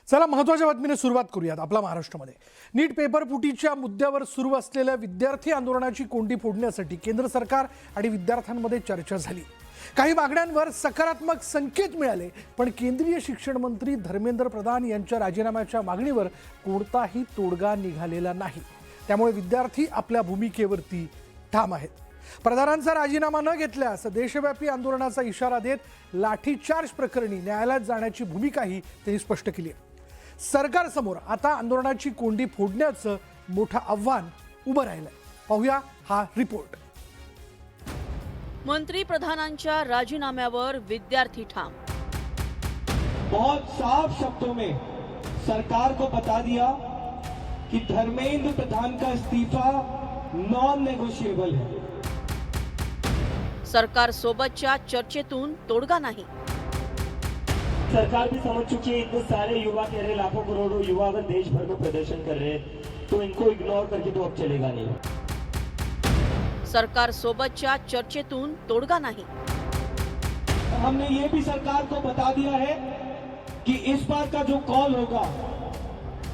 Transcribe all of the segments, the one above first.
चला महत्त्वाच्या बातमीने सुरुवात करूयात। आपला महाराष्ट्रामध्ये नीट पेपर फुटीच्या मुद्द्यावर सुरू असलेल्या विद्यार्थी आंदोलनाची कोंडी फोडण्यासाठी केंद्र सरकार आणि विद्यार्थ्यांमध्ये चर्चा झाली। काही मागण्यांवर सकारात्मक संकेत मिळाले, पण केंद्रीय शिक्षण मंत्री धर्मेंद्र प्रधान यांच्या राजीनाम्याच्या मागणीवर कोणताही तोडगा निघालेला नाही। त्यामुळे विद्यार्थी आपल्या भूमिकेवरती ठाम आहेत। प्रधानांचा राजीनामा न घेतल्यास देशव्यापी आंदोलनाचा इशारा देत लाठीचार्ज प्रकरणी न्यायालयात जाण्याची भूमिकाही त्यांनी स्पष्ट केली आहे। सरकारसमोर आता आंदोलनाची कोंडी फोडण्याचं मोठं आव्हान उभं राहिलंय। पाहूया हा रिपोर्ट। मंत्री प्रधानांच्या राजीनाम्यावर विद्यार्थी ठाम। बहुत साफ शब्दों में सरकार को बता दिया कि धर्मेंद्र प्रधान का इस्तीफा नॉन नेगोशिएबल है। सरकार सोबतच्या चर्चेतून तोडगा नाही। सरकार भी समझ चुकी है, इतने सारे युवा कह रहे, लाखों करोड़ों युवा अगर देश भर में प्रदर्शन कर रहे हैं तो इनको इग्नोर करके तो अब चलेगा नहीं। सरकार सोबतच्या चर्चेतून तोडगा नाही। हमने ये भी सरकार को बता दिया है कि इस बार का जो कॉल होगा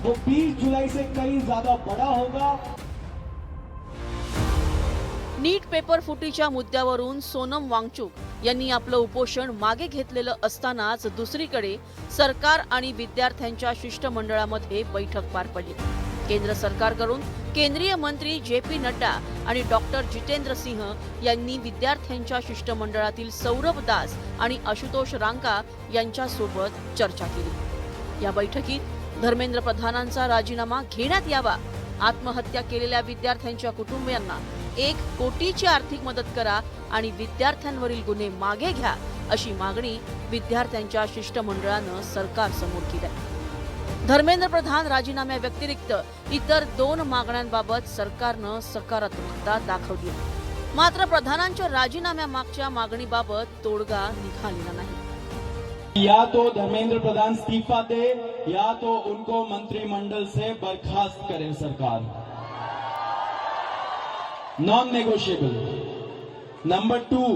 वो 20 जुलाई से कहीं ज्यादा बड़ा होगा। नीट पेपर फुटीच्या मुद्द्यावरून सोनम वांगचुक यांनी आपलं उपोषण मागे घेतलेलं असतानाच दुसरीकडे सरकार आणि विद्यार्थ्यांच्या शिष्टमंडळामध्ये बैठक पार पडली। केंद्र सरकारकडून केंद्रीय मंत्री जे.पी. नड्डा आणि डॉक्टर जितेंद्र सिंह यांनी विद्यार्थ्यांच्या शिष्टमंडळातील सौरभ दास आणि आशुतोष रांका यांच्यासोबत चर्चा केली। या बैठकीत धर्मेंद्र प्रधानांचा राजीनामा घेण्यात यावा, आत्महत्या केलेल्या विद्यार्थ्यांच्या कुटुंबियांना 1 कोटीची आर्थिक मदत करा आणि विद्यार्थ्यांवरील गुन्हे मागे घ्या, अशी मागणी विद्यार्थ्यांच्या शिष्टमंडळानं सरकारसमोर केली। धर्मेंद्र प्रधान राजीनाम्या व्यतिरिक्त इतर 2 मागण्यांबाबत सरकारनं सकारात्मकता दाखवली, मात्र प्रधानांच्या राजीनाम्यामागच्या मागणीबाबत तोडगा निघालेला नाही। या तो धर्मेंद्र प्रधान इस्तीफा दे या तो उनको मंत्रिमंडल से बर्खास्त करे सरकार। Non negotiable. नंबर 2,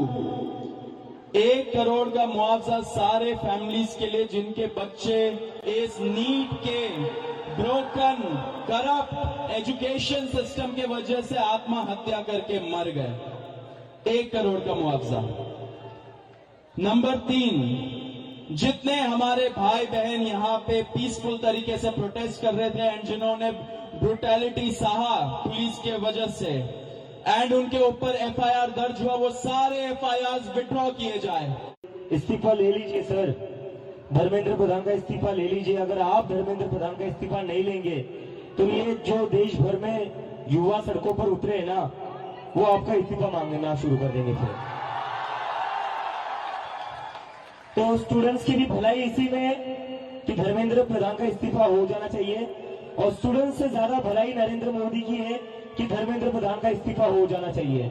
1 करोड़ का मुआवजा सारे फैमिलीज के लिए जिनके बच्चे इस नीट के ब्रोकन करप्ट एजुकेशन सिस्टम के वजह से आत्महत्या करके मर गए। 1 करोड़ का मुआवजा। नंबर 3, जितने हमारे भाई बहन यहाँ पे पीसफुल तरीके से प्रोटेस्ट कर रहे थे एंड जिन्होंने ब्रुटैलिटी सहा पुलिस के वजह से एंड उनके ऊपर एफआईआर दर्ज हुआ, वो सारे एफआईआर विड्रॉ किए जाए। इस्तीफा ले लीजिए सर, धर्मेंद्र प्रधान का इस्तीफा ले लीजिए। अगर आप धर्मेंद्र प्रधान का इस्तीफा नहीं लेंगे तो ये जो देश भर में युवा सड़कों पर उतरे हैं ना, वो आपका इस्तीफा मांगना शुरू कर देंगे। फिर तो स्टूडेंट्स की भी भलाई इसी में है कि धर्मेंद्र प्रधान का इस्तीफा हो जाना चाहिए, और स्टूडेंट्स से ज्यादा भलाई नरेंद्र मोदी की है कि धर्मेंद्र प्रधान का इस्तीफा हो जाना चाहिए।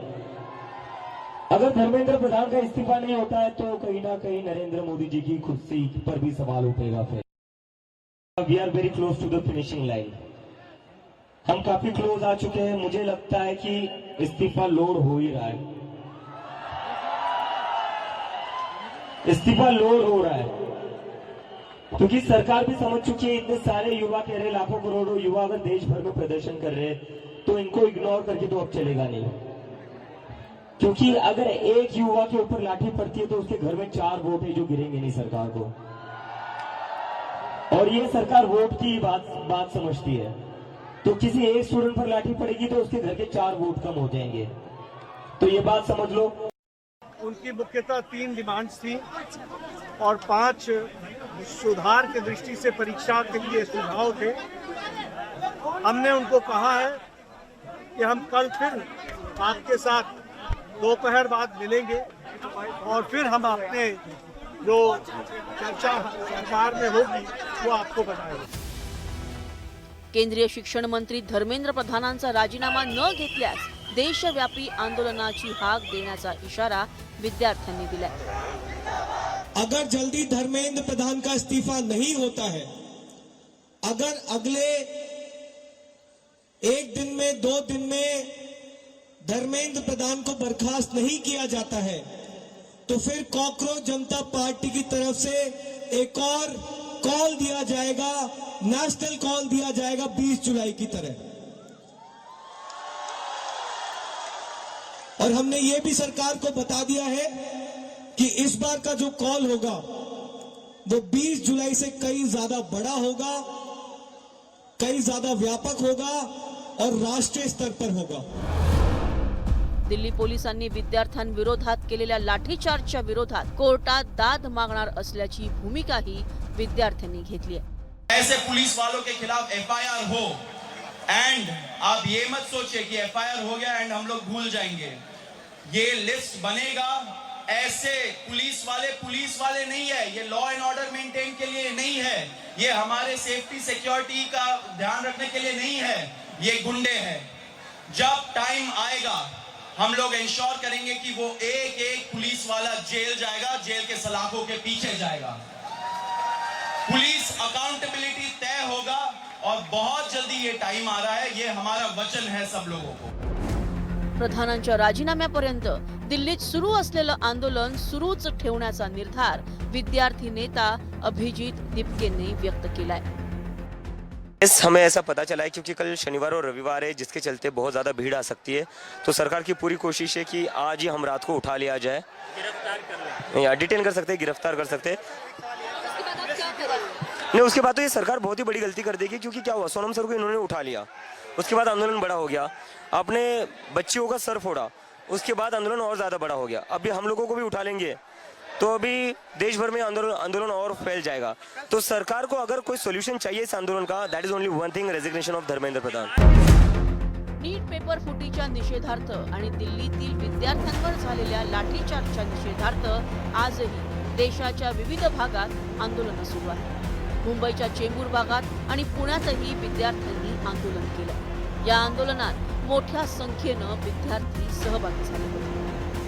अगर धर्मेंद्र प्रधान का इस्तीफा नहीं होता है तो कहीं ना कहीं नरेंद्र मोदी जी की कुर्सी पर भी सवाल उठेगा। फिर we are very close to the finishing line. हम काफी क्लोज आ चुके हैं। मुझे लगता है कि इस्तीफा लोड हो ही रहा है, इस्तीफा लोड हो रहा है, क्योंकि सरकार भी समझ चुकी है, इतने सारे युवा कह रहे, लाखों करोड़ों युवा अगर देश भर में प्रदर्शन कर रहे हैं तो इनको इग्नोर करके तो अब चलेगा नहीं। क्योंकि अगर एक युवा के ऊपर लाठी पड़ती है तो उसके घर में 4 वोट है जो गिरेंगे नहीं सरकार को, और ये सरकार वोट की बात समझती है। तो किसी एक स्टूडेंट पर लाठी पड़ेगी तो उसके घर के 4 वोट कम हो जाएंगे। तो ये बात समझ लो। उनकी मुख्यतः 3 डिमांड्स थी और 5 सुधार की दृष्टि से परीक्षा के लिए सुझाव थे। हमने उनको कहा है कि हम कल फिर आपके साथ दोपहर बाद मिलेंगे और फिर हम अपने जो चर्चा सरकार में होगी वो आपको बताएंगे। केंद्रीय शिक्षण मंत्री धर्मेंद्र प्रधानांचा राजीनामा न घेतल्यास देशव्यापी आंदोलनाची हाक देण्याचा इशारा विद्यार्थ्यांनी दिलाय। अगर जल्दी धर्मेंद्र प्रधान का इस्तीफा नहीं होता है, अगर अगले 1 दिन में 2 दिन में धर्मेंद्र प्रधान को बर्खास्त नहीं किया जाता है, तो फिर कॉकरोच जनता पार्टी की तरफ से एक और कॉल दिया जाएगा, नेशनल कॉल दिया जाएगा 20 जुलाई की तरह। और हमने ये भी सरकार को बता दिया है कि इस बार का जो कॉल होगा वो 20 जुलाई से कहीं ज्यादा बड़ा होगा, कहीं ज्यादा व्यापक होगा और राष्ट्रीय स्तर पर होगा। दिल्ली पोलिसांनी विद्यार्थ्यांविरोधात केलेल्या लाठीचार्जच्या विरोधात कोर्टात दाद मागणार असल्याची भूमिकाही विद्यार्थ्यांनी घेतली आहे। ऐसे पुलिस वालों के खिलाफ एफआईआर हो एंड आप ये मत सोचिए कि एफआईआर हो गया एंड हम लोग भूल जाएंगे। ये लिस्ट बनेगा। ऐसे पुलिस वाले नहीं है, ये लॉ एंड ऑर्डर मेंटेन के लिए नहीं है, ये हमारे सेफ्टी सिक्योरिटी का ध्यान रखने के लिए नहीं है, ये गुंडे हैं। जब टाइम आएगा हम लोग इंश्योर करेंगे कि वो एक एक पुलिस वाला जेल जाएगा, जेल के सलाखों के पीछे जाएगा। पुलिस अकाउंटेबिलिटी तय होगा और बहुत जल्दी ये टाइम आ रहा है, ये हमारा वचन है सब लोगों को। प्रधानांच्या राजीनाम्यापर्यंत दिल्लीत सुरू असलेलं आंदोलन सुरूच ठेवण्याचा निर्धार विद्यार्थी नेता अभिजीत दिपकेंनी व्यक्त केलाय। हमें ऐसा पता चला है क्योंकि कल शनिवार और रविवार है, जिसके चलते बहुत ज़्यादा भीड़ आ सकती है। तो सरकार की पूरी कोशिश है कि आज ही हम रात को उठा लिया जाए, या डिटेन कर सकते हैं, गिरफ्तार कर सकते हैं। नहीं, उसके बाद तो ये सरकार बहुत ही बड़ी गलती कर देगी, क्योंकि क्या हुआ, सोनम सर को इन्होंने उठा लिया, उसके बाद आंदोलन बड़ा हो गया, आपने बच्चियों का सर फोड़ा, उसके बाद आंदोलन और ज़्यादा बड़ा हो गया। अभी हम लोगों को भी उठा लेंगे तो अभी देश भर में आंदोलन और फैल जाएगा। तो सरकार को अगर कोई सोल्यूशन चाहिए इस आंदोलन का, that is only one thing, resignation of Dharmendra Pradhan. NEET paper फुटीच्या निषेधार्थ आणि दिल्लीतील विद्यार्थ्यांवर झालेल्या लाठीचार्जच्या निषेधार्थ आजही देशाच्या विविध भागात आंदोलनं सुरू आहेत। मुंबईच्या चेंबूर भागात आणि पुण्यातही विद्यार्थ्यांनी आंदोलन केलं। या आंदोलनात मोठ्या संख्येनं विद्यार्थी सहभागी झाले होते।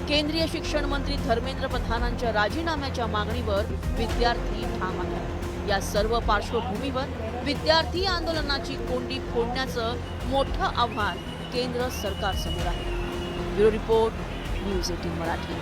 केंद्रीय शिक्षण मंत्री धर्मेंद्र प्रधानांच्या राजीनाम्याच्या मागणीवर विद्यार्थी ठाम आहेत। या सर्व पार्श्वभूमीवर विद्यार्थी आंदोलनाची कोंडी फोडण्याचं मोठं आव्हान केंद्र सरकारसमोर आहे। Bureau report, news 18 Marathi.